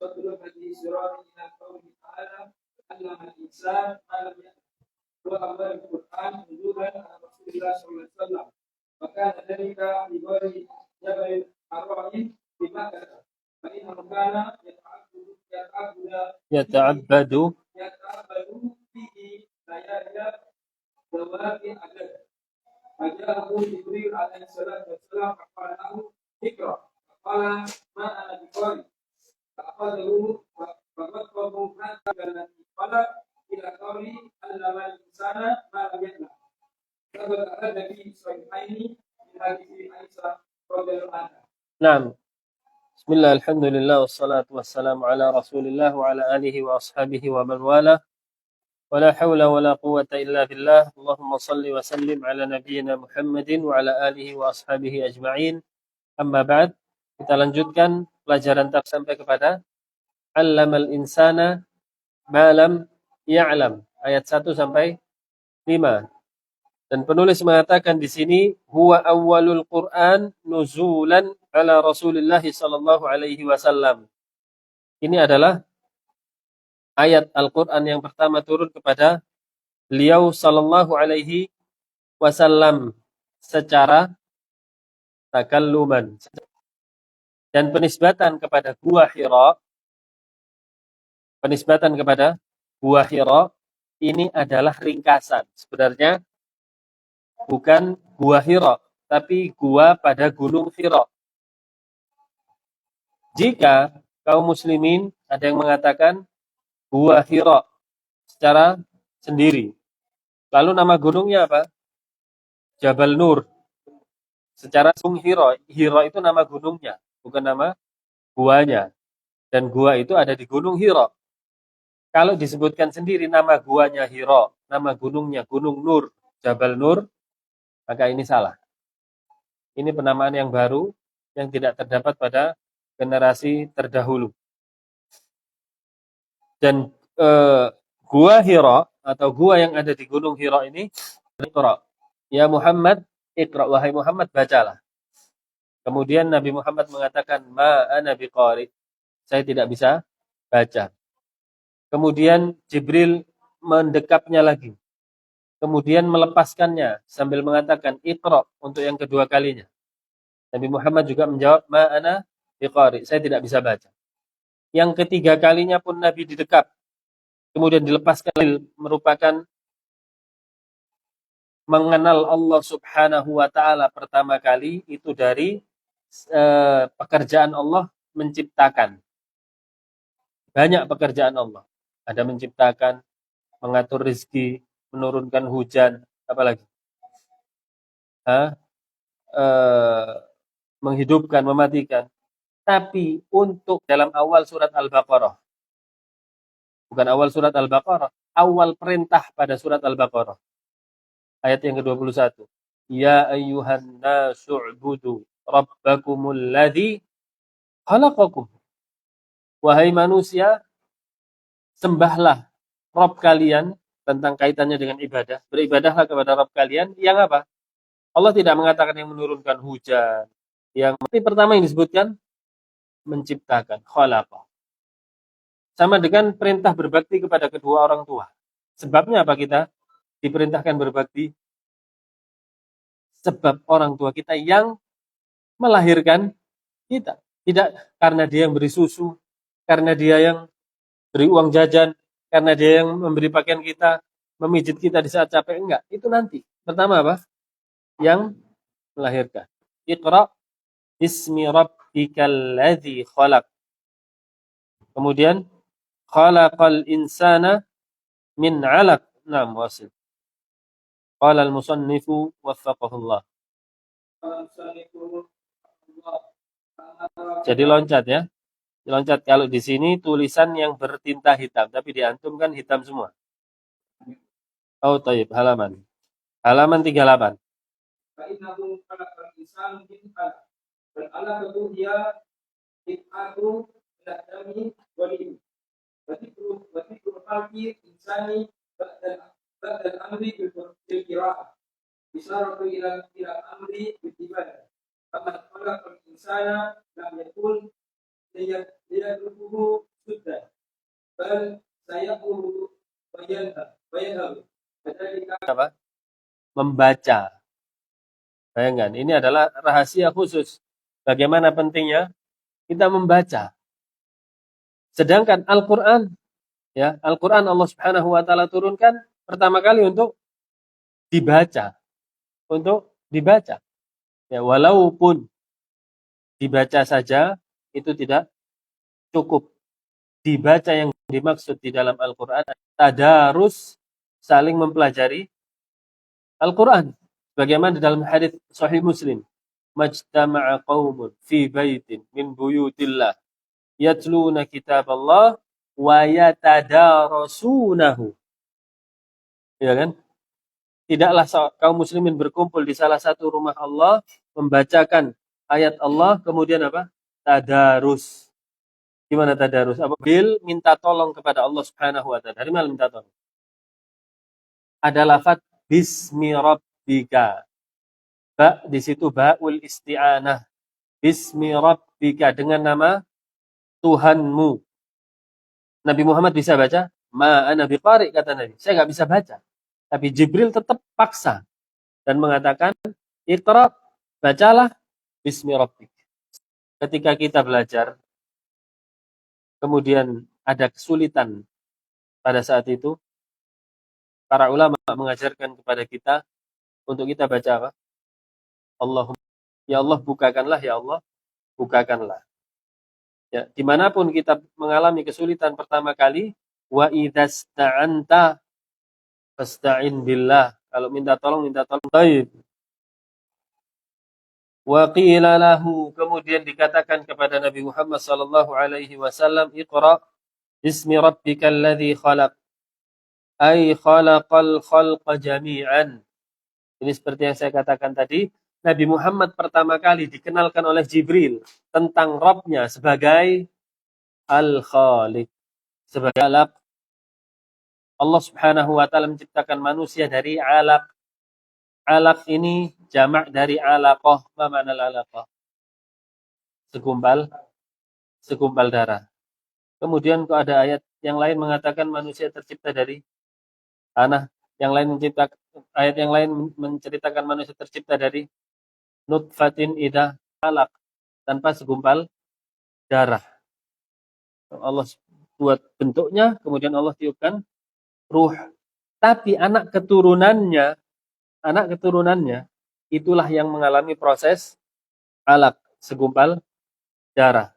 فاطلب الإسراء إلى قوله تعالى علم الإنسان ما لم يعلم وأول القرآن نزولا على رسول الله صلى الله عليه وسلم وكان ذلك في غار جبل الرائم في مكة فإنه كان يتعبد فيه ليالي ذوات عدد فجاءه جبريل عليه الصلاة والسلام فقال له اقرأ فقال ما أنا بقارئ فأخذه فغطه حتى الذي قلب إلى قوله علم الإنسان ما لم يعلم ثبت هذا في صحيحين من حديث عائشة رضي الله عنها. نعم. بسم الله الحمد لله والصلاة والسلام على رسول الله وعلى آله وأصحابه ومن والاه ولا حول ولا قوة إلا بالله اللهم صل وسلم على نبينا محمد وعلى آله وأصحابه أجمعين أما بعد. Kita lanjutkan pelajaran sampai kepada Allamal insana ma lam ya'lam ayat 1 sampai 5. Dan penulis mengatakan di sini huwa awwalul Qur'an nuzulan ala Rasulillah sallallahu alaihi wasallam. Ini adalah ayat Al-Qur'an yang pertama turun kepada beliau sallallahu alaihi wasallam secara takalluman. Dan penisbatan kepada Gua Hira ini adalah ringkasan. Sebenarnya bukan Gua Hira, tapi gua pada Gunung Hira. Jika kaum muslimin ada yang mengatakan Gua Hira secara sendiri. Lalu nama gunungnya apa? Jabal Nur. Secara Gunung Hira, Hira itu nama gunungnya, bukan nama guanya. Dan gua itu ada di Gunung Hira. Kalau disebutkan sendiri nama guanya Hira, nama gunungnya Gunung Nur, Jabal Nur, maka ini salah. Ini penamaan yang baru yang tidak terdapat pada generasi terdahulu. Dan gua Hira atau gua yang ada di Gunung Hira ini, Iqra. Ya Muhammad, Iqra, wahai Muhammad, bacalah. Kemudian Nabi Muhammad mengatakan, ma ana biqari, saya tidak bisa baca. Kemudian Jibril mendekapnya lagi. Kemudian melepaskannya sambil mengatakan Iqra untuk yang kedua kalinya. Nabi Muhammad juga menjawab, ma ana biqari, saya tidak bisa baca. Yang ketiga kalinya pun Nabi didekap. Kemudian dilepaskan, merupakan mengenal Allah Subhanahu wa taala pertama kali itu dari pekerjaan Allah menciptakan. Banyak pekerjaan Allah. Ada menciptakan, mengatur rezeki, menurunkan hujan, apalagi? Menghidupkan, mematikan. Tapi untuk dalam awal surat Al-Baqarah. Bukan awal surat Al-Baqarah, awal perintah pada surat Al-Baqarah. Ayat yang ke-21. Ya ayyuhan nasu'budu rabbakumul ladzi khalaqakum. Wahai manusia, sembahlah Rabb kalian, tentang kaitannya dengan ibadah. Beribadahlah kepada Rabb kalian yang apa? Allah tidak mengatakan yang menurunkan hujan. Yang pertama yang disebutkan menciptakan, khalaqa. Sama dengan perintah berbakti kepada kedua orang tua. Sebabnya apa kita diperintahkan berbakti? Sebab orang tua kita yang melahirkan kita. Tidak karena dia yang beri susu, karena dia yang beri uang jajan, karena dia yang memberi pakaian kita, memijit kita di saat capek. Enggak, itu nanti. Pertama apa? Yang melahirkan. Iqra bismi rabbikal ladzi khalaq. Kemudian khalaqal insana min 'alaq. Naam, wasil. Qala al-musannifu waffaqahullah. Jadi loncat ya. Loncat. Kalau di sini tulisan yang bertinta hitam, tapi di antum kan hitam semua. Oh, taib, halaman. Halaman 38. Fa'innahu khalaqal insana min 'alaq. Wal 'alaqatu hiya ib'atu al-adami wal-ilm. Wa dhikru khalqi insani ba'da al-amri bil qira'ah. Isharatu ila amri bil ibadah. Faman khalaqal insana lam yakul liyadruhu سدا بل سيأمر وينهب كذلك apa? Membaca. Bayangkan, ini adalah rahasia khusus. Bagaimana pentingnya kita membaca. Sedangkan Al-Quran, ya, Al-Quran Allah Subhanahu wa Ta'ala turunkan pertama kali untuk dibaca, Ya, walaupun dibaca saja itu tidak cukup. Dibaca yang dimaksud di dalam Al-Quran, tadarus, saling mempelajari Al-Quran. Bagaimana di dalam hadis Sahih Muslim, majtama'a qaumun fi baitin min buyutillah yatluna kitaballah wa yatadarasunahu. Ya kan? Tidaklah kaum muslimin berkumpul di salah satu rumah Allah membacakan ayat Allah, kemudian apa? Tadarus. Gimana tadarus? Apa? Bil minta tolong kepada Allah Subhanahu wa Ta'ala. Dari mana minta tolong? Ada lafaz bismi rabbika. Ba di situ ba'ul isti'anah. Bismi rabbika, dengan nama Tuhanmu. Nabi Muhammad bisa baca? Ma ana biqari, kata Nabi. Saya enggak bisa baca. Tapi Jibril tetap paksa dan mengatakan, Iqra, bacalah bismi rabbik. Ketika kita belajar, kemudian ada kesulitan pada saat itu, para ulama mengajarkan kepada kita untuk kita baca apa? Allahumma, ya Allah bukakanlah, ya Allah bukakanlah. Ya, dimanapun kita mengalami kesulitan pertama kali, wa idasta'anta fasta'in billah. Kalau minta tolong. Baik. Wa qila lahu, kemudian dikatakan kepada Nabi Muhammad sallallahu alaihi wasallam, Iqra bismi rabbikal ladzi khalaq. Ay khalaqal khalqa jami'an. Ini seperti yang saya katakan tadi, Nabi Muhammad pertama kali dikenalkan oleh Jibril tentang Rabb-nya sebagai Al-Khaliq, sebagai alaq. Allah Subhanahu wa Ta'ala menciptakan manusia dari alaq. Alaq ini jamak dari alaqah. Apa makna alaqah? Segumpal darah. Kemudian kok ada ayat yang lain mengatakan manusia tercipta dari tanah. Ayat yang lain menceritakan manusia tercipta dari nutfatin idha alaq, tanpa segumpal darah. Allah buat bentuknya, kemudian Allah tiupkan ruh. Tapi anak keturunannya itulah yang mengalami proses alaq, segumpal darah.